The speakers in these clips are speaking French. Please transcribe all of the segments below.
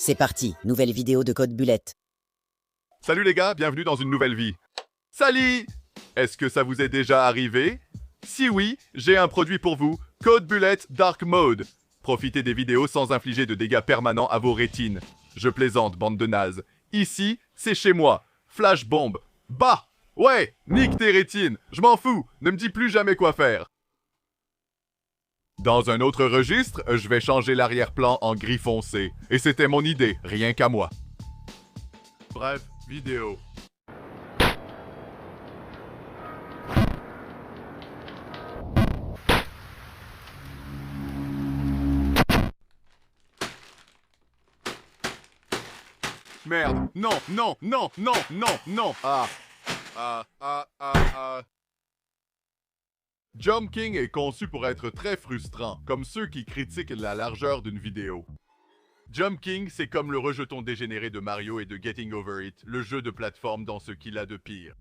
C'est parti, nouvelle vidéo de Code Bullet. Salut les gars, bienvenue dans une nouvelle vie. Salut! Est-ce que ça vous est déjà arrivé? Si oui, j'ai un produit pour vous, Code Bullet Dark Mode. Profitez des vidéos sans infliger de dégâts permanents à vos rétines. Je plaisante, bande de nazes. Ici, c'est chez moi. Flash bombe. Bah! Ouais, nique tes rétines. Je m'en fous, ne me dis plus jamais quoi faire. Dans un autre registre, je vais changer l'arrière-plan en gris foncé. Et c'était mon idée, rien qu'à moi. Bref, vidéo. Merde, non, non, non, non, non, non. Jump King est conçu pour être très frustrant, comme ceux qui critiquent la largeur d'une vidéo. Jump King, c'est comme le rejeton dégénéré de Mario et de Getting Over It, le jeu de plateforme dans ce qu'il a de pire.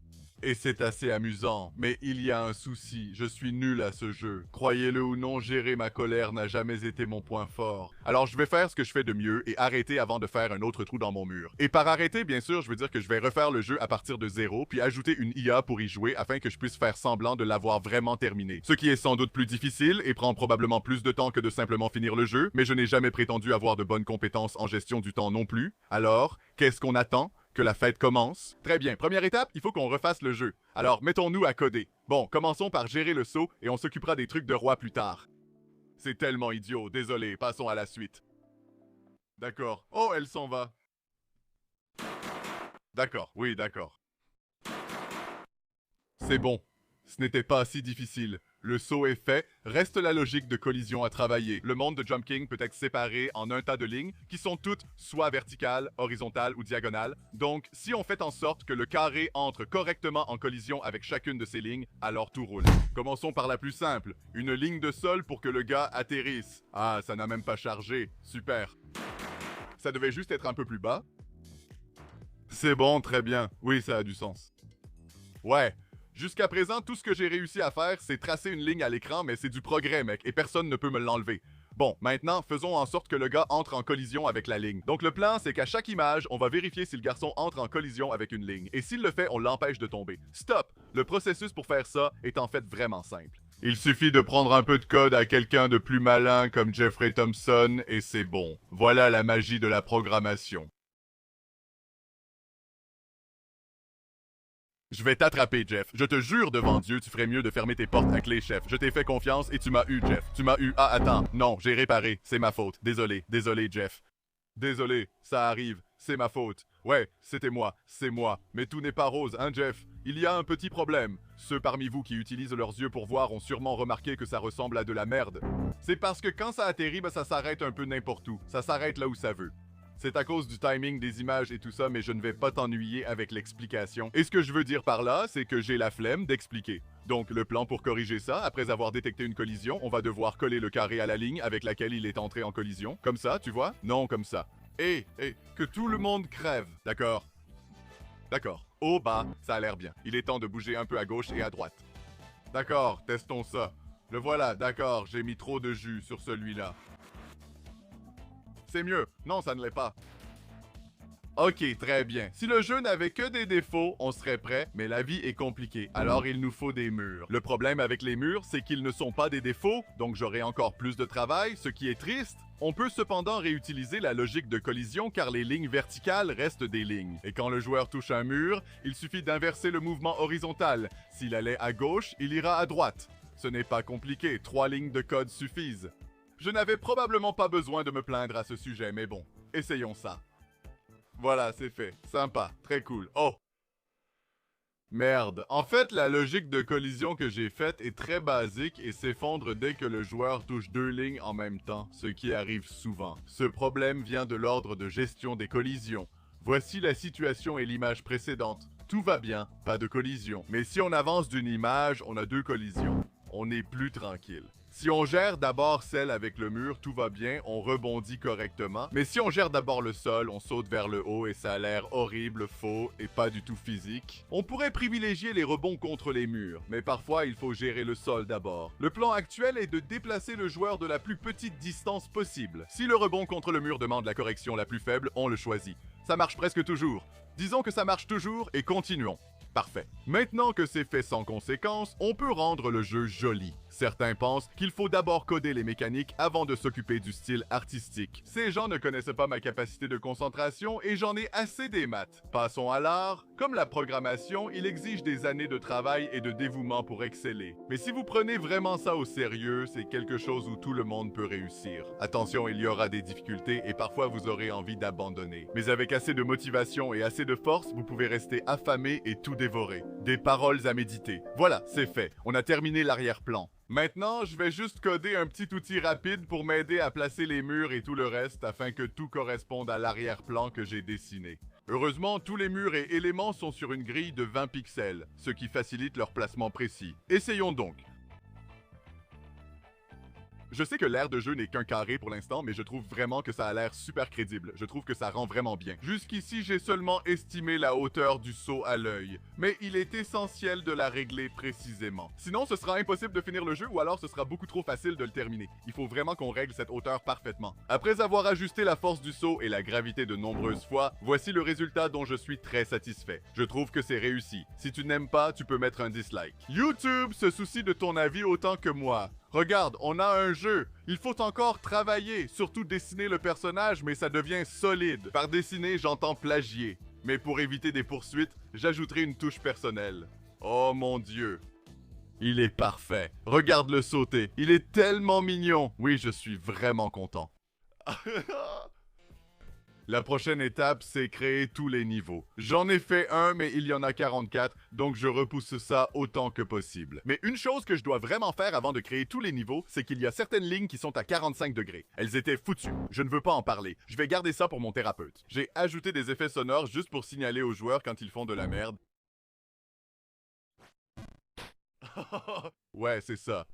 Et c'est assez amusant, mais il y a un souci, je suis nul à ce jeu. Croyez-le ou non, gérer ma colère n'a jamais été mon point fort. Alors je vais faire ce que je fais de mieux et arrêter avant de faire un autre trou dans mon mur. Et par arrêter, bien sûr, je veux dire que je vais refaire le jeu à partir de zéro, puis ajouter une IA pour y jouer afin que je puisse faire semblant de l'avoir vraiment terminé. Ce qui est sans doute plus difficile et prend probablement plus de temps que de simplement finir le jeu, mais je n'ai jamais prétendu avoir de bonnes compétences en gestion du temps non plus. Alors, qu'est-ce qu'on attend? Que la fête commence? Très bien, première étape, il faut qu'on refasse le jeu. Alors, mettons-nous à coder. Bon, commençons par gérer le saut et on s'occupera des trucs de roi plus tard. C'est tellement idiot, désolé, passons à la suite. D'accord. Oh, elle s'en va. D'accord, oui, d'accord. C'est bon. Ce n'était pas si difficile. Le saut est fait, reste la logique de collision à travailler. Le monde de Jump King peut être séparé en un tas de lignes qui sont toutes soit verticales, horizontales ou diagonales. Donc, si on fait en sorte que le carré entre correctement en collision avec chacune de ces lignes, alors tout roule. Commençons par la plus simple. Une ligne de sol pour que le gars atterrisse. Ah, ça n'a même pas chargé. Super. Ça devait juste être un peu plus bas. C'est bon, très bien. Oui, ça a du sens. Ouais. Jusqu'à présent, tout ce que j'ai réussi à faire, c'est tracer une ligne à l'écran, mais c'est du progrès, mec, et personne ne peut me l'enlever. Bon, maintenant, faisons en sorte que le gars entre en collision avec la ligne. Donc le plan, c'est qu'à chaque image, on va vérifier si le garçon entre en collision avec une ligne. Et s'il le fait, on l'empêche de tomber. Stop! Le processus pour faire ça est en fait vraiment simple. Il suffit de prendre un peu de code à quelqu'un de plus malin comme Jeffrey Thompson, et c'est bon. Voilà la magie de la programmation. Je vais t'attraper, Jeff. Je te jure devant Dieu, tu ferais mieux de fermer tes portes à clé, chef. Je t'ai fait confiance et tu m'as eu, Jeff. Tu m'as eu. Ah, attends. Non, j'ai réparé. C'est ma faute. Désolé. Désolé, Jeff. Désolé. Ça arrive. C'est ma faute. Ouais, c'était moi. C'est moi. Mais tout n'est pas rose, hein, Jeff? Il y a un petit problème. Ceux parmi vous qui utilisent leurs yeux pour voir ont sûrement remarqué que ça ressemble à de la merde. C'est parce que quand ça atterrit, ça s'arrête un peu n'importe où. Ça s'arrête là où ça veut. C'est à cause du timing des images et tout ça, mais je ne vais pas t'ennuyer avec l'explication. Et ce que je veux dire par là, c'est que j'ai la flemme d'expliquer. Donc le plan pour corriger ça, après avoir détecté une collision, on va devoir coller le carré à la ligne avec laquelle il est entré en collision. Comme ça, tu vois? Non, comme ça. Et que tout le monde crève. D'accord. D'accord. Au bas, ça a l'air bien. Il est temps de bouger un peu à gauche et à droite. D'accord, testons ça. Le voilà, d'accord, j'ai mis trop de jus sur celui-là. C'est mieux. Non, ça ne l'est pas. Ok, très bien. Si le jeu n'avait que des défauts, on serait prêt, mais la vie est compliquée, alors il nous faut des murs. Le problème avec les murs, c'est qu'ils ne sont pas des défauts, donc j'aurai encore plus de travail, ce qui est triste. On peut cependant réutiliser la logique de collision car les lignes verticales restent des lignes. Et quand le joueur touche un mur, il suffit d'inverser le mouvement horizontal. S'il allait à gauche, il ira à droite. Ce n'est pas compliqué, 3 lignes de code suffisent. Je n'avais probablement pas besoin de me plaindre à ce sujet, mais bon, essayons ça. Voilà, c'est fait. Sympa, très cool. Oh! Merde. En fait, la logique de collision que j'ai faite est très basique et s'effondre dès que le joueur touche 2 lignes en même temps, ce qui arrive souvent. Ce problème vient de l'ordre de gestion des collisions. Voici la situation et l'image précédente. Tout va bien, pas de collision. Mais si on avance d'une image, on a 2 collisions. On est plus tranquille. Si on gère d'abord celle avec le mur, tout va bien, on rebondit correctement. Mais si on gère d'abord le sol, on saute vers le haut et ça a l'air horrible, faux et pas du tout physique. On pourrait privilégier les rebonds contre les murs, mais parfois il faut gérer le sol d'abord. Le plan actuel est de déplacer le joueur de la plus petite distance possible. Si le rebond contre le mur demande la correction la plus faible, on le choisit. Ça marche presque toujours. Disons que ça marche toujours et continuons. Parfait. Maintenant que c'est fait sans conséquence, on peut rendre le jeu joli. Certains pensent qu'il faut d'abord coder les mécaniques avant de s'occuper du style artistique. Ces gens ne connaissent pas ma capacité de concentration et j'en ai assez des maths. Passons à l'art. Comme la programmation, il exige des années de travail et de dévouement pour exceller. Mais si vous prenez vraiment ça au sérieux, c'est quelque chose où tout le monde peut réussir. Attention, il y aura des difficultés et parfois vous aurez envie d'abandonner. Mais avec assez de motivation et assez de force, vous pouvez rester affamé et tout dévorer. Des paroles à méditer. Voilà, c'est fait. On a terminé l'arrière-plan. Maintenant, je vais juste coder un petit outil rapide pour m'aider à placer les murs et tout le reste afin que tout corresponde à l'arrière-plan que j'ai dessiné. Heureusement, tous les murs et éléments sont sur une grille de 20 pixels, ce qui facilite leur placement précis. Essayons donc. Je sais que l'air de jeu n'est qu'un carré pour l'instant, mais je trouve vraiment que ça a l'air super crédible. Je trouve que ça rend vraiment bien. Jusqu'ici, j'ai seulement estimé la hauteur du saut à l'œil, mais il est essentiel de la régler précisément. Sinon, ce sera impossible de finir le jeu ou alors ce sera beaucoup trop facile de le terminer. Il faut vraiment qu'on règle cette hauteur parfaitement. Après avoir ajusté la force du saut et la gravité de nombreuses fois, voici le résultat dont je suis très satisfait. Je trouve que c'est réussi. Si tu n'aimes pas, tu peux mettre un dislike. YouTube se soucie de ton avis autant que moi. Regarde, on a un jeu. Il faut encore travailler, surtout dessiner le personnage, mais ça devient solide. Par dessiner, j'entends plagier. Mais pour éviter des poursuites, j'ajouterai une touche personnelle. Oh mon Dieu. Il est parfait. Regarde-le sauter. Il est tellement mignon. Oui, je suis vraiment content. La prochaine étape, c'est créer tous les niveaux. J'en ai fait un, mais il y en a 44, donc je repousse ça autant que possible. Mais une chose que je dois vraiment faire avant de créer tous les niveaux, c'est qu'il y a certaines lignes qui sont à 45 degrés. Elles étaient foutues. Je ne veux pas en parler. Je vais garder ça pour mon thérapeute. J'ai ajouté des effets sonores juste pour signaler aux joueurs quand ils font de la merde. Ouais, c'est ça.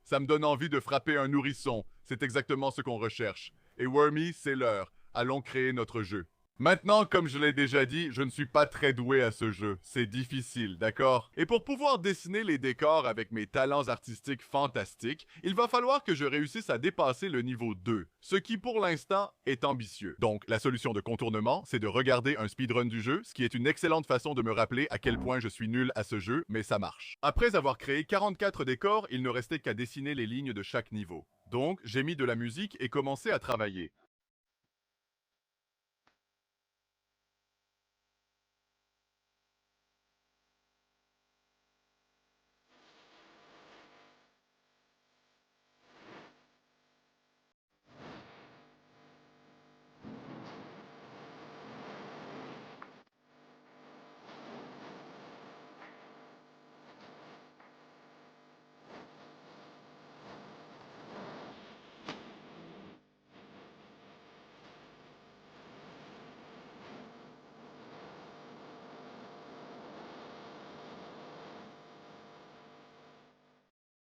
Ça me donne envie de frapper un nourrisson. C'est exactement ce qu'on recherche. Et Wormy, c'est l'heure. Allons créer notre jeu. Maintenant, comme je l'ai déjà dit, je ne suis pas très doué à ce jeu. C'est difficile, d'accord? Et pour pouvoir dessiner les décors avec mes talents artistiques fantastiques, il va falloir que je réussisse à dépasser le niveau 2, ce qui pour l'instant est ambitieux. Donc, la solution de contournement, c'est de regarder un speedrun du jeu, ce qui est une excellente façon de me rappeler à quel point je suis nul à ce jeu, mais ça marche. Après avoir créé 44 décors, il ne restait qu'à dessiner les lignes de chaque niveau. Donc, j'ai mis de la musique et commencé à travailler.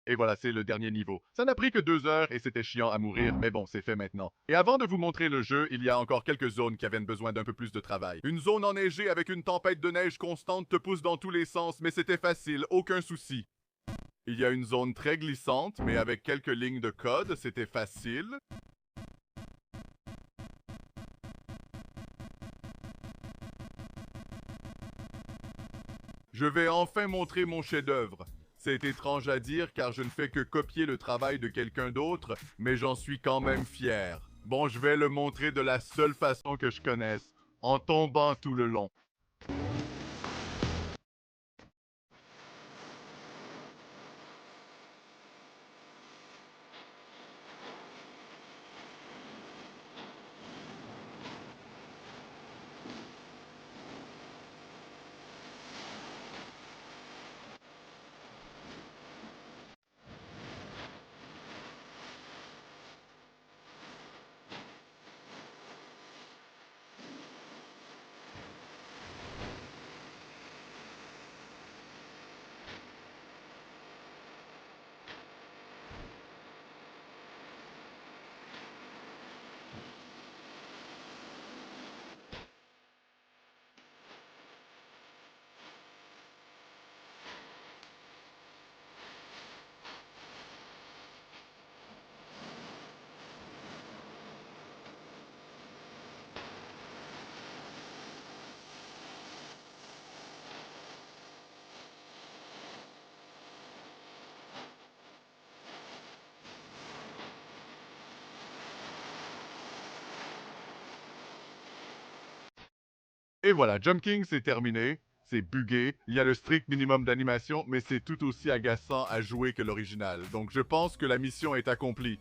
Et voilà, c'est le dernier niveau. Ça n'a pris que 2 heures et c'était chiant à mourir, mais bon, c'est fait maintenant. Et avant de vous montrer le jeu, il y a encore quelques zones qui avaient besoin d'un peu plus de travail. Une zone enneigée avec une tempête de neige constante te pousse dans tous les sens, mais c'était facile, aucun souci. Il y a une zone très glissante, mais avec quelques lignes de code, c'était facile. Je vais enfin montrer mon chef-d'œuvre. C'est étrange à dire car je ne fais que copier le travail de quelqu'un d'autre, mais j'en suis quand même fier. Bon, je vais le montrer de la seule façon que je connaisse, en tombant tout le long. Et voilà, Jump King, c'est terminé. C'est buggé. Il y a le strict minimum d'animation, mais c'est tout aussi agaçant à jouer que l'original. Donc je pense que la mission est accomplie.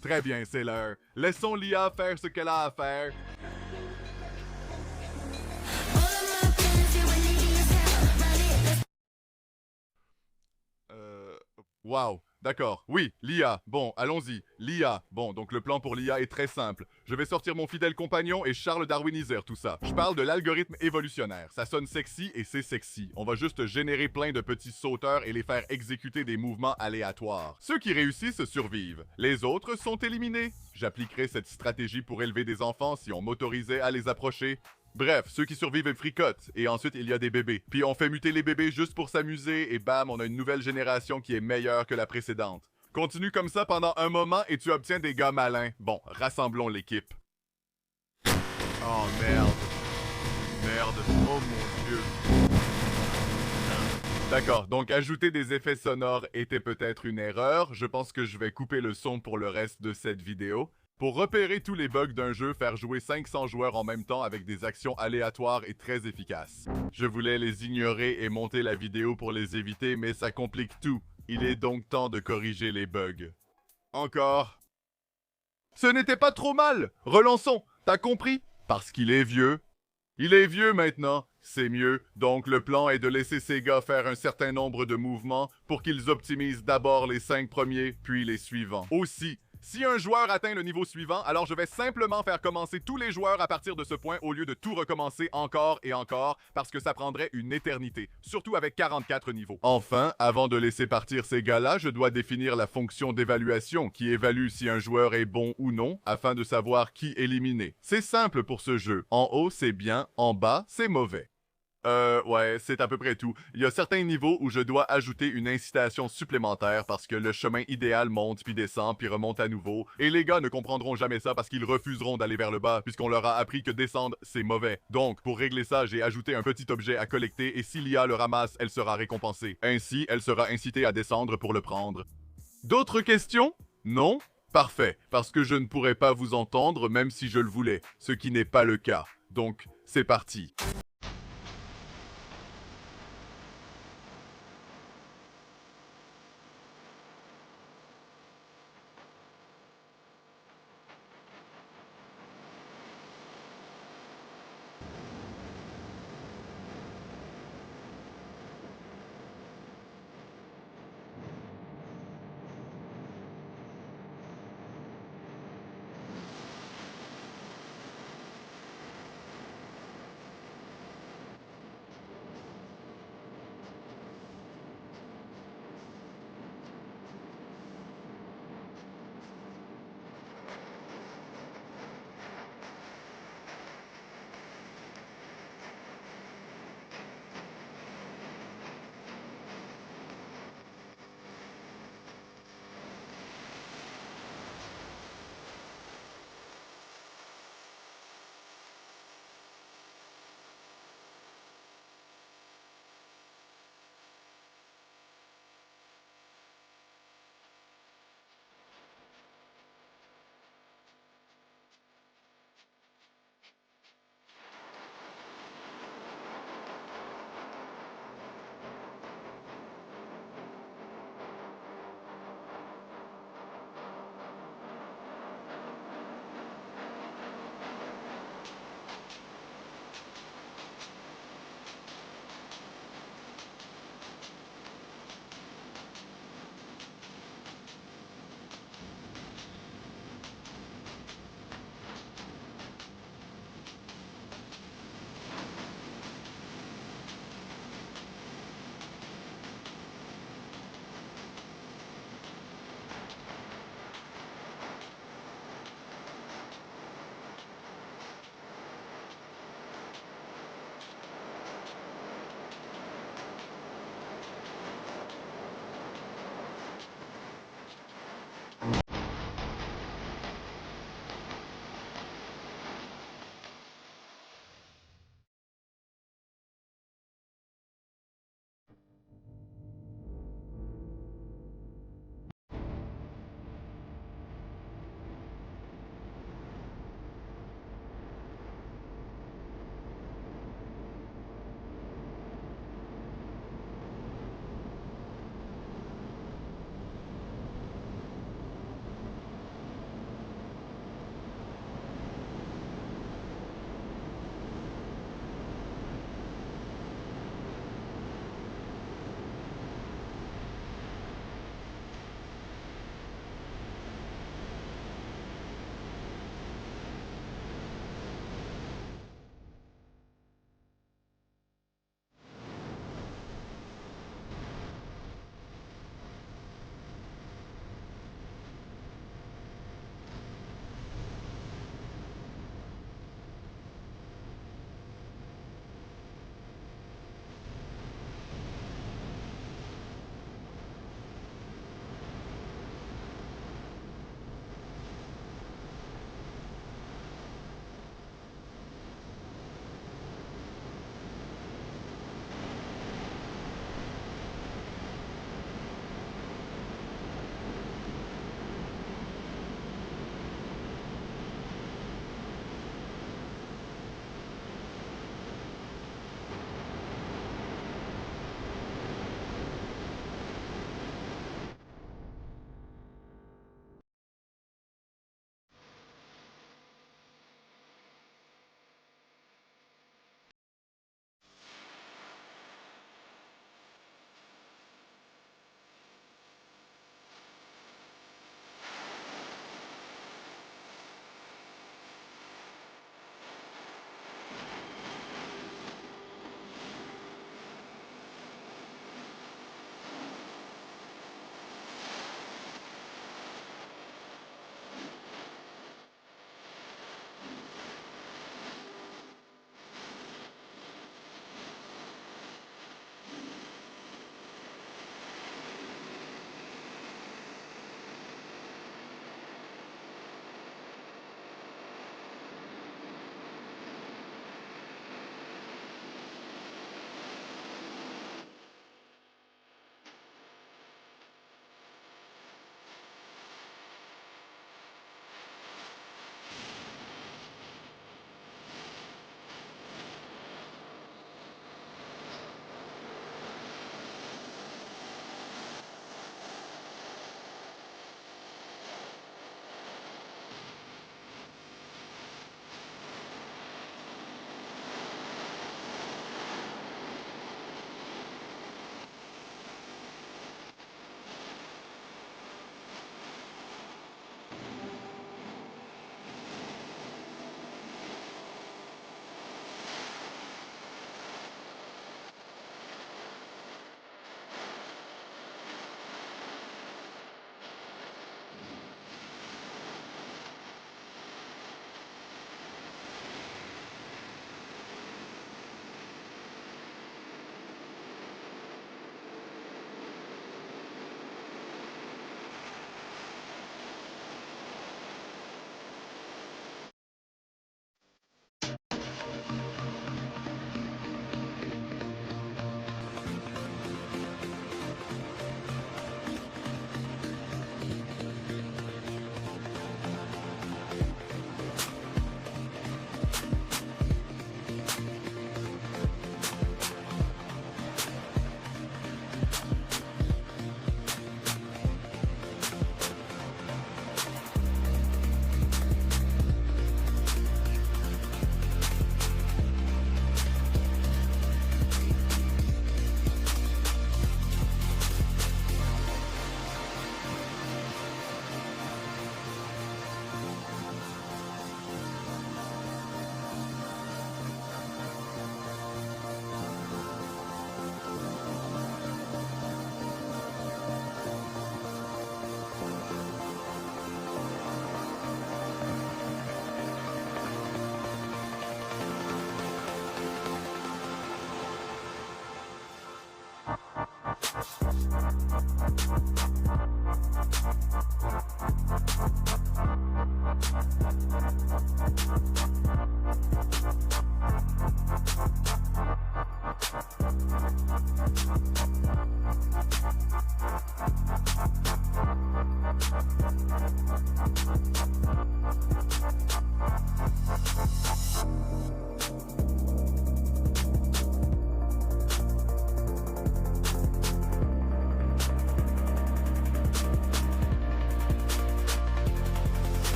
Très bien, c'est l'heure. Laissons l'IA faire ce qu'elle a à faire. Wow, d'accord. Oui, l'IA. Bon, allons-y. L'IA. Bon, donc le plan pour l'IA est très simple. Je vais sortir mon fidèle compagnon et Charles Darwiniser, tout ça. Je parle de l'algorithme évolutionnaire. Ça sonne sexy et c'est sexy. On va juste générer plein de petits sauteurs et les faire exécuter des mouvements aléatoires. Ceux qui réussissent survivent. Les autres sont éliminés. J'appliquerai cette stratégie pour élever des enfants si on m'autorisait à les approcher. Bref, ceux qui survivent fricotent, et ensuite il y a des bébés. Puis on fait muter les bébés juste pour s'amuser, et bam, on a une nouvelle génération qui est meilleure que la précédente. Continue comme ça pendant un moment et tu obtiens des gars malins. Bon, rassemblons l'équipe. Oh merde. Merde. Oh mon dieu. D'accord, donc ajouter des effets sonores était peut-être une erreur. Je pense que je vais couper le son pour le reste de cette vidéo. Pour repérer tous les bugs d'un jeu, faire jouer 500 joueurs en même temps avec des actions aléatoires est très efficace. Je voulais les ignorer et monter la vidéo pour les éviter, mais ça complique tout. Il est donc temps de corriger les bugs. Encore. Ce n'était pas trop mal. Relançons. T'as compris? Parce qu'il est vieux. Il est vieux maintenant. C'est mieux. Donc le plan est de laisser ces gars faire un certain nombre de mouvements pour qu'ils optimisent d'abord les 5 premiers, puis les suivants. Aussi, si un joueur atteint le niveau suivant, alors je vais simplement faire commencer tous les joueurs à partir de ce point au lieu de tout recommencer encore et encore, parce que ça prendrait une éternité, surtout avec 44 niveaux. Enfin, avant de laisser partir ces gars-là, je dois définir la fonction d'évaluation qui évalue si un joueur est bon ou non, afin de savoir qui éliminer. C'est simple pour ce jeu. En haut, c'est bien, en bas, c'est mauvais. Ouais, c'est à peu près tout. Il y a certains niveaux où je dois ajouter une incitation supplémentaire parce que le chemin idéal monte puis descend puis remonte à nouveau. Et les gars ne comprendront jamais ça parce qu'ils refuseront d'aller vers le bas puisqu'on leur a appris que descendre, c'est mauvais. Donc, pour régler ça, j'ai ajouté un petit objet à collecter et si l'IA le ramasse, elle sera récompensée. Ainsi, elle sera incitée à descendre pour le prendre. D'autres questions? Non? Parfait, parce que je ne pourrais pas vous entendre même si je le voulais, ce qui n'est pas le cas. Donc, c'est parti.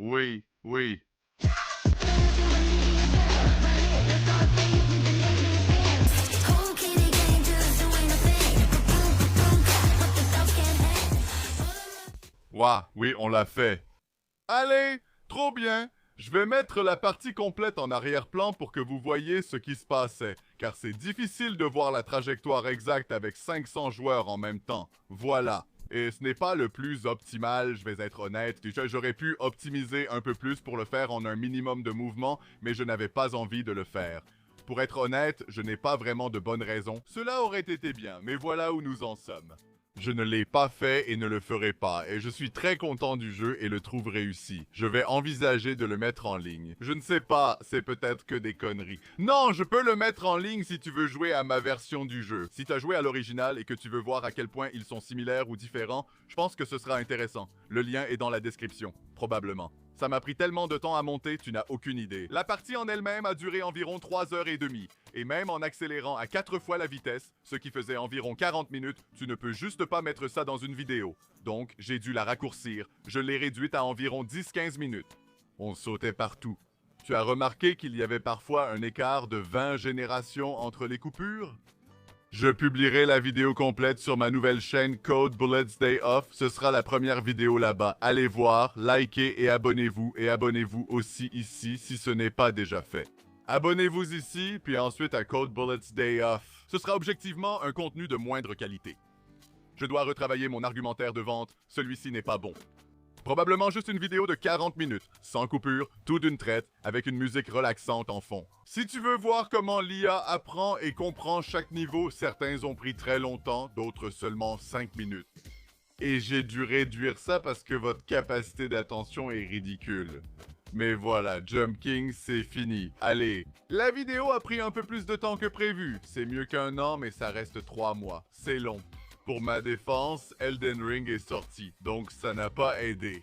Oui, oui. Ouah, oui, on l'a fait. Allez, trop bien. Je vais mettre la partie complète en arrière-plan pour que vous voyez ce qui se passait, car c'est difficile de voir la trajectoire exacte avec 500 joueurs en même temps. Voilà. Et ce n'est pas le plus optimal, je vais être honnête. J'aurais pu optimiser un peu plus pour le faire en un minimum de mouvement, mais je n'avais pas envie de le faire. Pour être honnête, je n'ai pas vraiment de bonnes raisons. Cela aurait été bien, mais voilà où nous en sommes. Je ne l'ai pas fait et ne le ferai pas, et je suis très content du jeu et le trouve réussi. Je vais envisager de le mettre en ligne. Je ne sais pas, c'est peut-être que des conneries. Non, je peux le mettre en ligne si tu veux jouer à ma version du jeu. Si tu as joué à l'original et que tu veux voir à quel point ils sont similaires ou différents, je pense que ce sera intéressant. Le lien est dans la description, probablement. Ça m'a pris tellement de temps à monter, tu n'as aucune idée. La partie en elle-même a duré environ 3h30. Et même en accélérant à 4 fois la vitesse, ce qui faisait environ 40 minutes, tu ne peux juste pas mettre ça dans une vidéo. Donc, j'ai dû la raccourcir. Je l'ai réduite à environ 10-15 minutes. On sautait partout. Tu as remarqué qu'il y avait parfois un écart de 20 générations entre les coupures? Je publierai la vidéo complète sur ma nouvelle chaîne Code Bullets Day Off. Ce sera la première vidéo là-bas. Allez voir, likez et abonnez-vous aussi ici si ce n'est pas déjà fait. Abonnez-vous ici, puis ensuite à Code Bullets Day Off. Ce sera objectivement un contenu de moindre qualité. Je dois retravailler mon argumentaire de vente, celui-ci n'est pas bon. Probablement juste une vidéo de 40 minutes, sans coupure, tout d'une traite, avec une musique relaxante en fond. Si tu veux voir comment l'IA apprend et comprend chaque niveau, certains ont pris très longtemps, d'autres seulement 5 minutes. Et j'ai dû réduire ça parce que votre capacité d'attention est ridicule. Mais voilà, Jump King, c'est fini. Allez, la vidéo a pris un peu plus de temps que prévu. C'est mieux qu'1 an, mais ça reste 3 mois. C'est long. Pour ma défense, Elden Ring est sorti, donc ça n'a pas aidé.